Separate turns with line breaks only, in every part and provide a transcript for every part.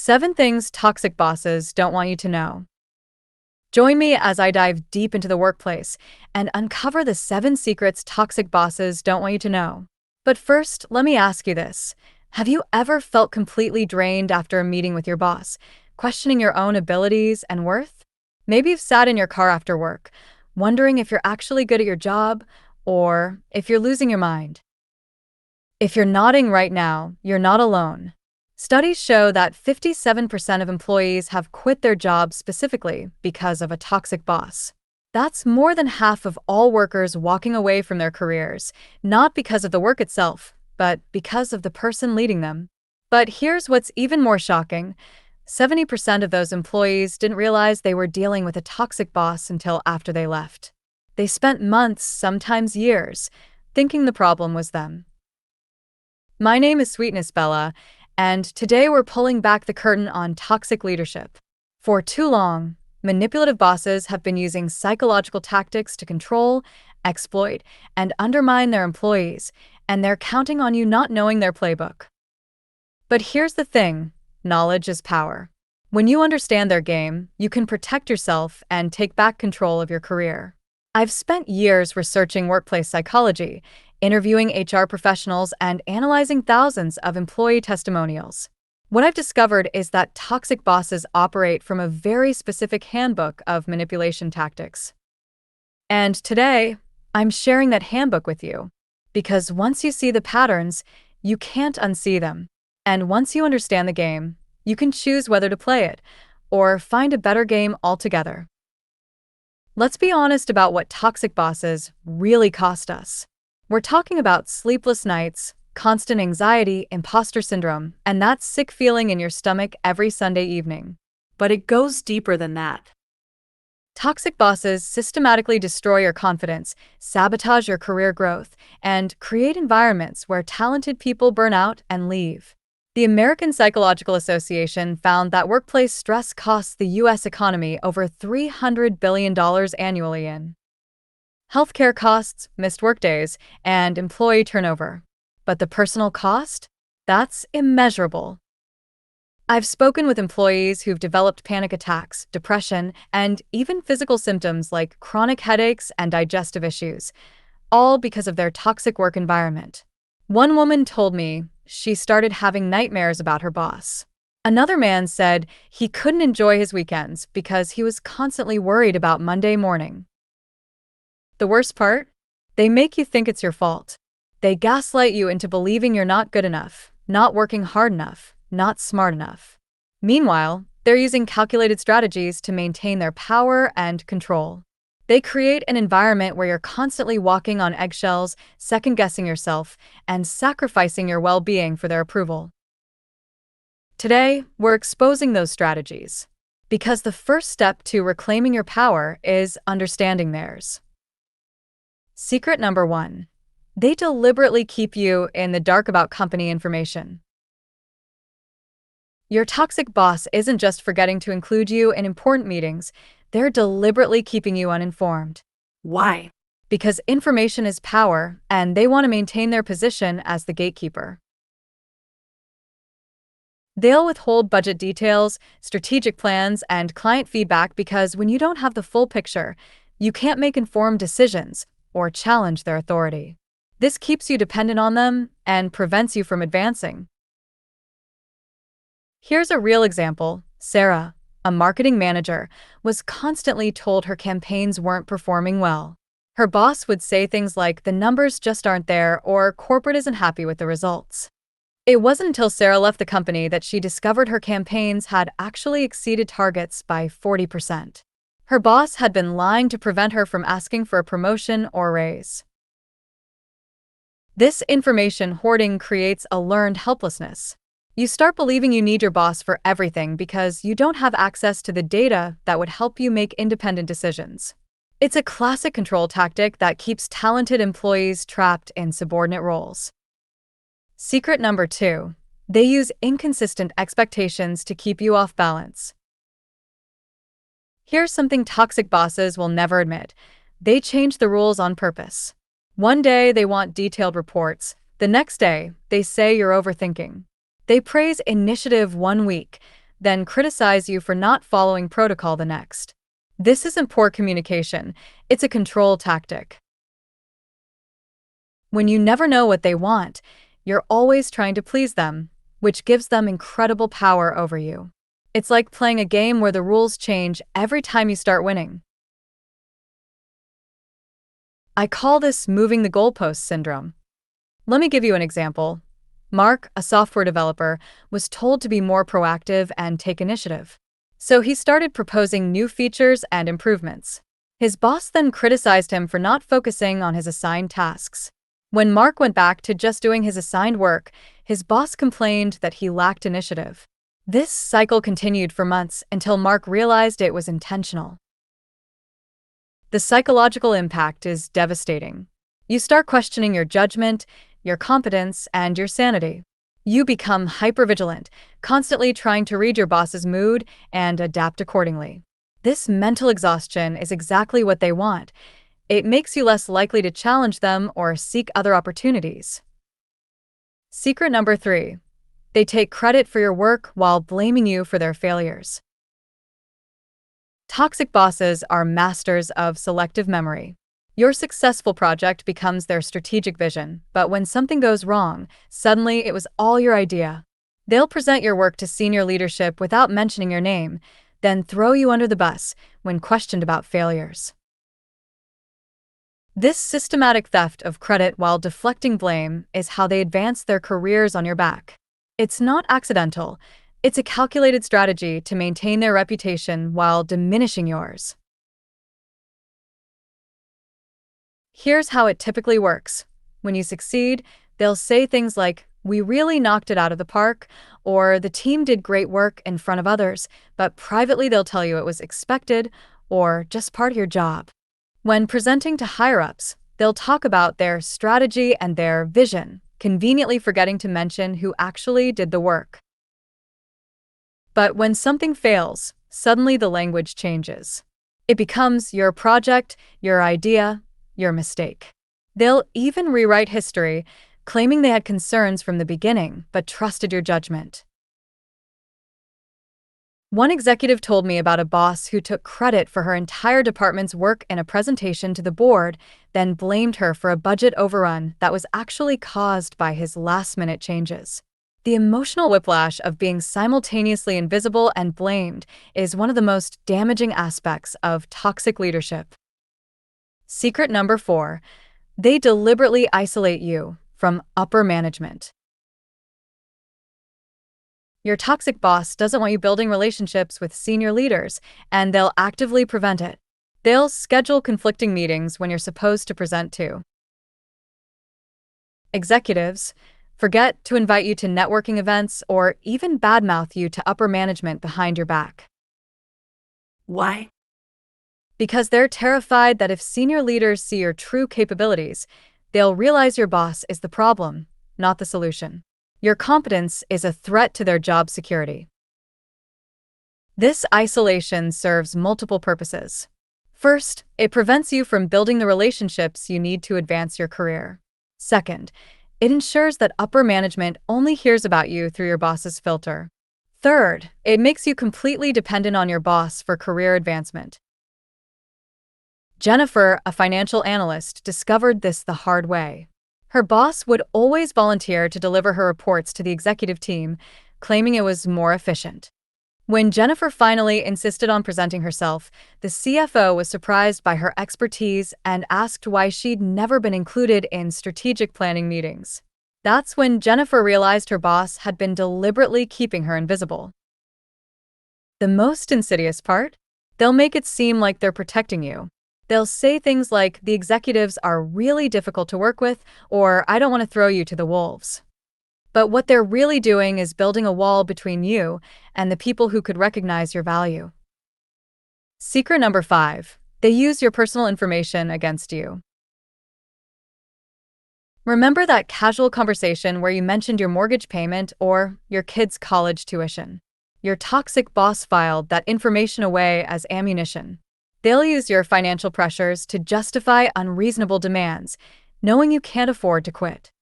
7 things toxic bosses don't want you to know. Join me as I dive deep into the workplace and uncover the 7 secrets toxic bosses don't want you to know. But first, let me ask you this. Have you ever felt completely drained after a meeting with your boss, questioning your own abilities and worth? Maybe you've sat in your car after work, wondering if you're actually good at your job or if you're losing your mind. If you're nodding right now, you're not alone. Studies show that 57% of employees have quit their jobs specifically because of a toxic boss. That's more than half of all workers walking away from their careers, not because of the work itself, but because of the person leading them. But here's what's even more shocking. 70% of those employees didn't realize they were dealing with a toxic boss until after they left. They spent months, sometimes years, thinking the problem was them. My name is Sweetness Bella, and today we're pulling back the curtain on toxic leadership. For too long, manipulative bosses have been using psychological tactics to control, exploit, and undermine their employees, and they're counting on you not knowing their playbook. But here's the thing, knowledge is power. When you understand their game, you can protect yourself and take back control of your career. I've spent years researching workplace psychology, interviewing HR professionals, and analyzing thousands of employee testimonials. What I've discovered is that toxic bosses operate from a very specific handbook of manipulation tactics. And today, I'm sharing that handbook with you, because once you see the patterns, you can't unsee them. And once you understand the game, you can choose whether to play it or find a better game altogether. Let's be honest about what toxic bosses really cost us. We're talking about sleepless nights, constant anxiety, imposter syndrome, and that sick feeling in your stomach every Sunday evening. But it goes deeper than that. Toxic bosses systematically destroy your confidence, sabotage your career growth, and create environments where talented people burn out and leave. The American Psychological Association found that workplace stress costs the U.S. economy over $300 billion annually in healthcare costs, missed workdays, and employee turnover. But the personal cost? That's immeasurable. I've spoken with employees who've developed panic attacks, depression, and even physical symptoms like chronic headaches and digestive issues, all because of their toxic work environment. One woman told me she started having nightmares about her boss. Another man said he couldn't enjoy his weekends because he was constantly worried about Monday morning. The worst part? They make you think it's your fault. They gaslight you into believing you're not good enough, not working hard enough, not smart enough. Meanwhile, they're using calculated strategies to maintain their power and control. They create an environment where you're constantly walking on eggshells, second-guessing yourself, and sacrificing your well-being for their approval. Today, we're exposing those strategies, because the first step to reclaiming your power is understanding theirs. Secret number 1. They deliberately keep you in the dark about company information. Your toxic boss isn't just forgetting to include you in important meetings, they're deliberately keeping you uninformed.
Why?
Because information is power, and they want to maintain their position as the gatekeeper. They'll withhold budget details, strategic plans, and client feedback because when you don't have the full picture, you can't make informed decisions or challenge their authority. This keeps you dependent on them and prevents you from advancing. Here's a real example. Sarah, a marketing manager, was constantly told her campaigns weren't performing well. Her boss would say things like, "The numbers just aren't there," or "Corporate isn't happy with the results." It wasn't until Sarah left the company that she discovered her campaigns had actually exceeded targets by 40%. Her boss had been lying to prevent her from asking for a promotion or raise. This information hoarding creates a learned helplessness. You start believing you need your boss for everything because you don't have access to the data that would help you make independent decisions. It's a classic control tactic that keeps talented employees trapped in subordinate roles. Secret number 2. They use inconsistent expectations to keep you off balance. Here's something toxic bosses will never admit. They change the rules on purpose. One day they want detailed reports. The next day, they say you're overthinking. They praise initiative one week, then criticize you for not following protocol the next. This isn't poor communication, it's a control tactic. When you never know what they want, you're always trying to please them, which gives them incredible power over you. It's like playing a game where the rules change every time you start winning. I call this moving the goalpost syndrome. Let me give you an example. Mark, a software developer, was told to be more proactive and take initiative. So he started proposing new features and improvements. His boss then criticized him for not focusing on his assigned tasks. When Mark went back to just doing his assigned work, his boss complained that he lacked initiative. This cycle continued for months until Mark realized it was intentional. The psychological impact is devastating. You start questioning your judgment, your competence, and your sanity. You become hypervigilant, constantly trying to read your boss's mood and adapt accordingly. This mental exhaustion is exactly what they want. It makes you less likely to challenge them or seek other opportunities. Secret number 3. They take credit for your work while blaming you for their failures. Toxic bosses are masters of selective memory. Your successful project becomes their strategic vision, but when something goes wrong, suddenly it was all your idea. They'll present your work to senior leadership without mentioning your name, then throw you under the bus when questioned about failures. This systematic theft of credit while deflecting blame is how they advance their careers on your back. It's not accidental. It's a calculated strategy to maintain their reputation while diminishing yours. Here's how it typically works. When you succeed, they'll say things like, "We really knocked it out of the park," or "The team did great work in front of others," but privately they'll tell you it was expected or just part of your job. When presenting to higher-ups, they'll talk about their strategy and their vision, conveniently forgetting to mention who actually did the work. But when something fails, suddenly the language changes. It becomes your project, your idea, your mistake. They'll even rewrite history, claiming they had concerns from the beginning but trusted your judgment. One executive told me about a boss who took credit for her entire department's work in a presentation to the board, then blamed her for a budget overrun that was actually caused by his last-minute changes. The emotional whiplash of being simultaneously invisible and blamed is one of the most damaging aspects of toxic leadership. Secret number 4. They deliberately isolate you from upper management. Your toxic boss doesn't want you building relationships with senior leaders, and they'll actively prevent it. They'll schedule conflicting meetings when you're supposed to present to executives, forget to invite you to networking events, or even badmouth you to upper management behind your back.
Why?
Because they're terrified that if senior leaders see your true capabilities, they'll realize your boss is the problem, not the solution. Your competence is a threat to their job security. This isolation serves multiple purposes. First, it prevents you from building the relationships you need to advance your career. Second, it ensures that upper management only hears about you through your boss's filter. Third, it makes you completely dependent on your boss for career advancement. Jennifer, a financial analyst, discovered this the hard way. Her boss would always volunteer to deliver her reports to the executive team, claiming it was more efficient. When Jennifer finally insisted on presenting herself, the CFO was surprised by her expertise and asked why she'd never been included in strategic planning meetings. That's when Jennifer realized her boss had been deliberately keeping her invisible. The most insidious part? They'll make it seem like they're protecting you. They'll say things like, "The executives are really difficult to work with," or "I don't want to throw you to the wolves." But what they're really doing is building a wall between you and the people who could recognize your value. Secret number 5. They use your personal information against you. Remember that casual conversation where you mentioned your mortgage payment or your kid's college tuition? Your toxic boss filed that information away as ammunition. They'll use your financial pressures to justify unreasonable demands, knowing you can't afford to quit.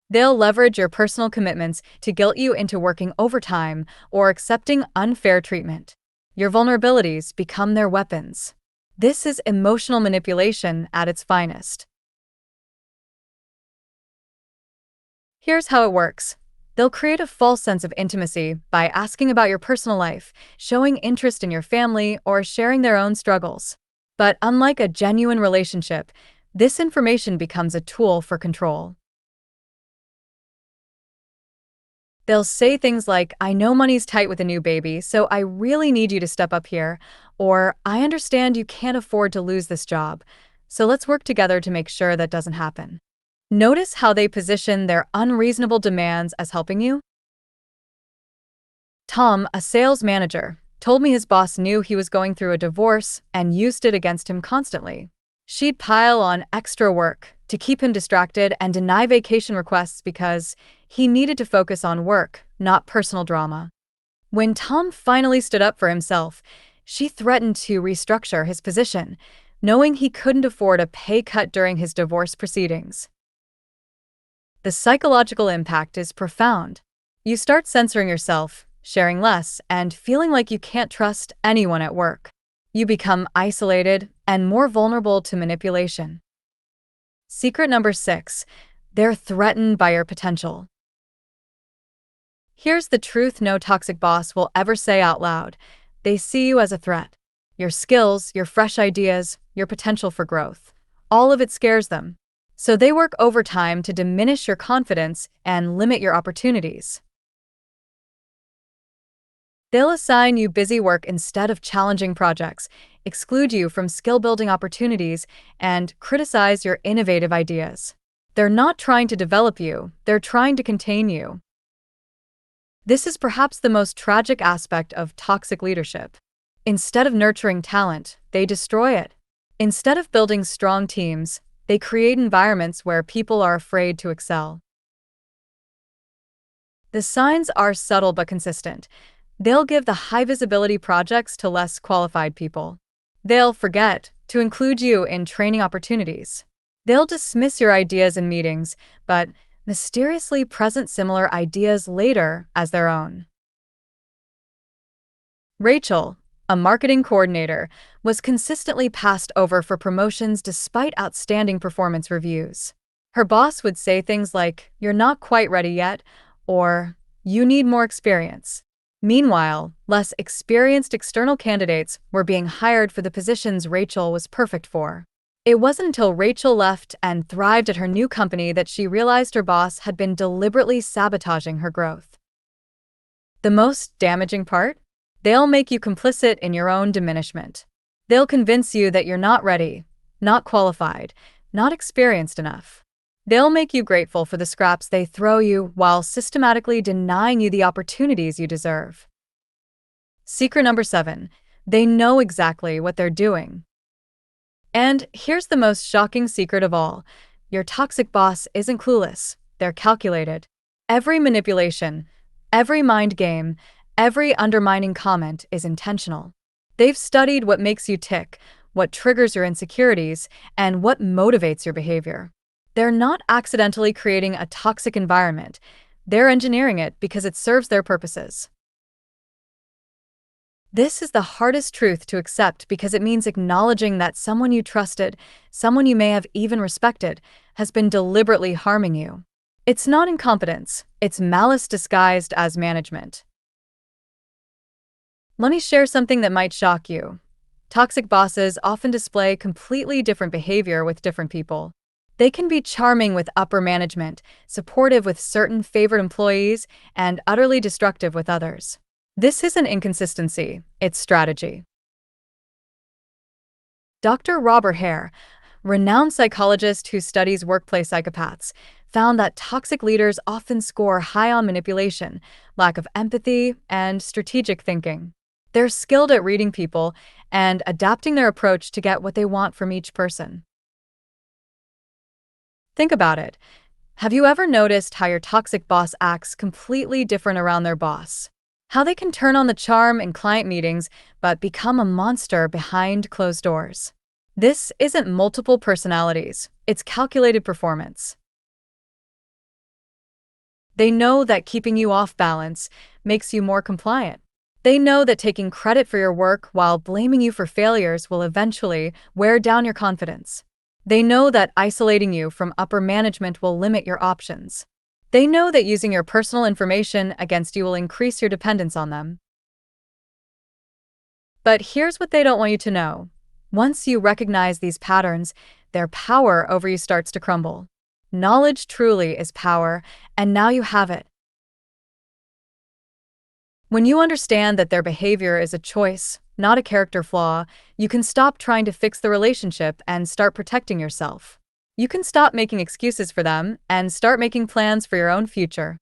They'll leverage your personal commitments to guilt you into working overtime or accepting unfair treatment. Your vulnerabilities become their weapons. This is emotional manipulation at its finest. Here's how it works. They'll create a false sense of intimacy by asking about your personal life, showing interest in your family, or sharing their own struggles. But unlike a genuine relationship, this information becomes a tool for control. They'll say things like, I know money's tight with a new baby, so I really need you to step up here. Or, I understand you can't afford to lose this job, so let's work together to make sure that doesn't happen. Notice how they position their unreasonable demands as helping you? Tom, a sales manager, told me his boss knew he was going through a divorce and used it against him constantly. She'd pile on extra work to keep him distracted and deny vacation requests because he needed to focus on work, not personal drama. When Tom finally stood up for himself, she threatened to restructure his position, knowing he couldn't afford a pay cut during his divorce proceedings. The psychological impact is profound. You start censoring yourself, sharing less, and feeling like you can't trust anyone at work. You become isolated and more vulnerable to manipulation. Secret number 6. They're threatened by your potential. Here's the truth no toxic boss will ever say out loud. They see you as a threat. Your skills, your fresh ideas, your potential for growth. All of it scares them. So they work overtime to diminish your confidence and limit your opportunities. They'll assign you busy work instead of challenging projects, exclude you from skill-building opportunities, and criticize your innovative ideas. They're not trying to develop you, they're trying to contain you. This is perhaps the most tragic aspect of toxic leadership. Instead of nurturing talent, they destroy it. Instead of building strong teams, they create environments where people are afraid to excel. The signs are subtle but consistent. They'll give the high-visibility projects to less qualified people. They'll forget to include you in training opportunities. They'll dismiss your ideas in meetings, but mysteriously present similar ideas later as their own. Rachel, a marketing coordinator, was consistently passed over for promotions despite outstanding performance reviews. Her boss would say things like, "You're not quite ready yet," or "You need more experience." Meanwhile, less experienced external candidates were being hired for the positions Rachel was perfect for. It wasn't until Rachel left and thrived at her new company that she realized her boss had been deliberately sabotaging her growth. The most damaging part? They'll make you complicit in your own diminishment. They'll convince you that you're not ready, not qualified, not experienced enough. They'll make you grateful for the scraps they throw you while systematically denying you the opportunities you deserve. Secret number 7. They know exactly what they're doing. And here's the most shocking secret of all. Your toxic boss isn't clueless. They're calculated. Every manipulation, every mind game, every undermining comment is intentional. They've studied what makes you tick, what triggers your insecurities, and what motivates your behavior. They're not accidentally creating a toxic environment. They're engineering it because it serves their purposes. This is the hardest truth to accept because it means acknowledging that someone you trusted, someone you may have even respected, has been deliberately harming you. It's not incompetence, it's malice disguised as management. Let me share something that might shock you. Toxic bosses often display completely different behavior with different people. They can be charming with upper management, supportive with certain favored employees, and utterly destructive with others. This isn't inconsistency, it's strategy. Dr. Robert Hare, renowned psychologist who studies workplace psychopaths, found that toxic leaders often score high on manipulation, lack of empathy, and strategic thinking. They're skilled at reading people and adapting their approach to get what they want from each person. Think about it. Have you ever noticed how your toxic boss acts completely different around their boss? How they can turn on the charm in client meetings but become a monster behind closed doors? This isn't multiple personalities, it's calculated performance. They know that keeping you off balance makes you more compliant. They know that taking credit for your work while blaming you for failures will eventually wear down your confidence. They know that isolating you from upper management will limit your options. They know that using your personal information against you will increase your dependence on them. But here's what they don't want you to know. Once you recognize these patterns, their power over you starts to crumble. Knowledge truly is power, and now you have it. When you understand that their behavior is a choice, not a character flaw, you can stop trying to fix the relationship and start protecting yourself. You can stop making excuses for them and start making plans for your own future.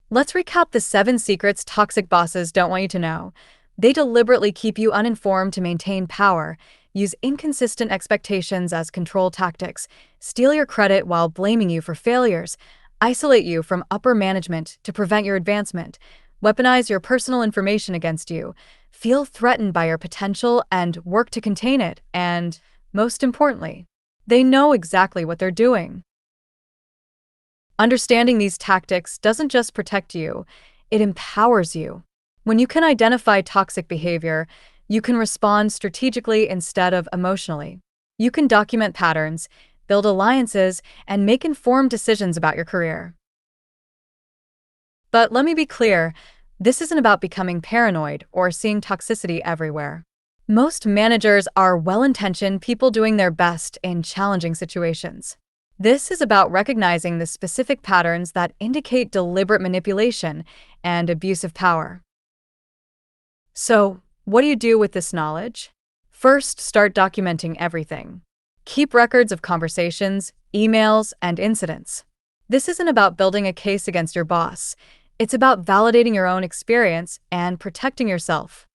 Let's recap the 7 secrets toxic bosses don't want you to know. They deliberately keep you uninformed to maintain power, use inconsistent expectations as control tactics, steal your credit while blaming you for failures, isolate you from upper management to prevent your advancement, weaponize your personal information against you, feel threatened by your potential and work to contain it, and, most importantly, they know exactly what they're doing. Understanding these tactics doesn't just protect you, it empowers you. When you can identify toxic behavior, you can respond strategically instead of emotionally. You can document patterns, build alliances, and make informed decisions about your career. But let me be clear, this isn't about becoming paranoid or seeing toxicity everywhere. Most managers are well-intentioned people doing their best in challenging situations. This is about recognizing the specific patterns that indicate deliberate manipulation and abuse of power. So, what do you do with this knowledge? First, start documenting everything. Keep records of conversations, emails, and incidents. This isn't about building a case against your boss. It's about validating your own experience and protecting yourself.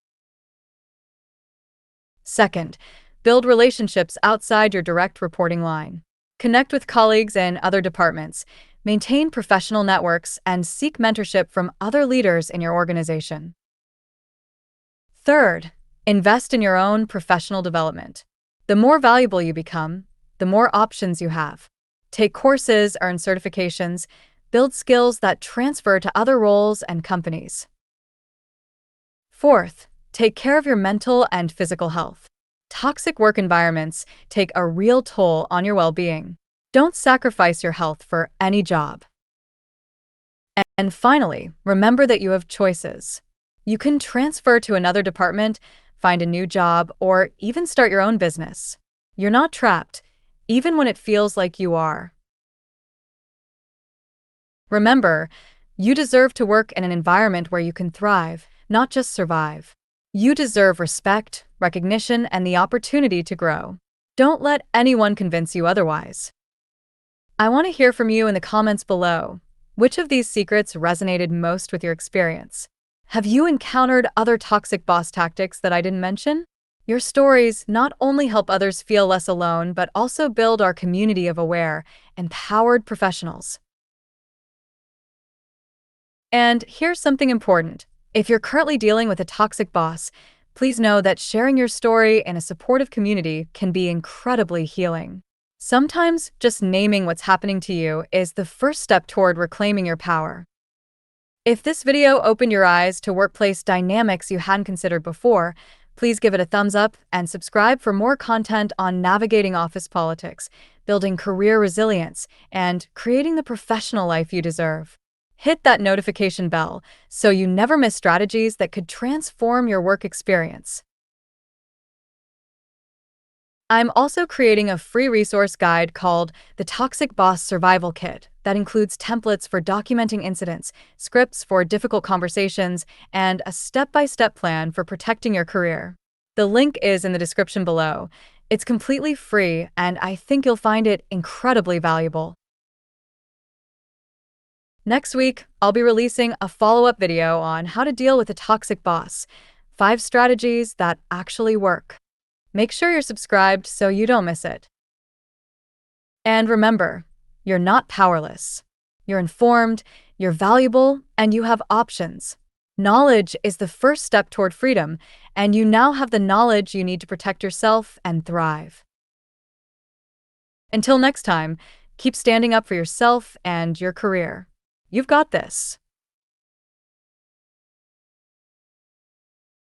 Second, build relationships outside your direct reporting line. Connect with colleagues in other departments, maintain professional networks, and seek mentorship from other leaders in your organization. Third, invest in your own professional development. The more valuable you become, the more options you have. Take courses, earn certifications, build skills that transfer to other roles and companies. Fourth, take care of your mental and physical health. Toxic work environments take a real toll on your well-being. Don't sacrifice your health for any job. And finally, remember that you have choices. You can transfer to another department, find a new job, or even start your own business. You're not trapped, even when it feels like you are. Remember, you deserve to work in an environment where you can thrive, not just survive. You deserve respect, recognition, and the opportunity to grow. Don't let anyone convince you otherwise. I want to hear from you in the comments below. Which of these secrets resonated most with your experience? Have you encountered other toxic boss tactics that I didn't mention? Your stories not only help others feel less alone, but also build our community of aware, empowered professionals. And here's something important. If you're currently dealing with a toxic boss, please know that sharing your story in a supportive community can be incredibly healing. Sometimes just naming what's happening to you is the first step toward reclaiming your power. If this video opened your eyes to workplace dynamics you hadn't considered before, please give it a thumbs up and subscribe for more content on navigating office politics, building career resilience, and creating the professional life you deserve. Hit that notification bell so you never miss strategies that could transform your work experience. I'm also creating a free resource guide called the Toxic Boss Survival Kit that includes templates for documenting incidents, scripts for difficult conversations, and a step-by-step plan for protecting your career. The link is in the description below. It's completely free, and I think you'll find it incredibly valuable. Next week, I'll be releasing a follow-up video on how to deal with a toxic boss, 5 strategies that actually work. Make sure you're subscribed so you don't miss it. And remember, you're not powerless. You're informed, you're valuable, and you have options. Knowledge is the first step toward freedom, and you now have the knowledge you need to protect yourself and thrive. Until next time, keep standing up for yourself and your career. You've got this.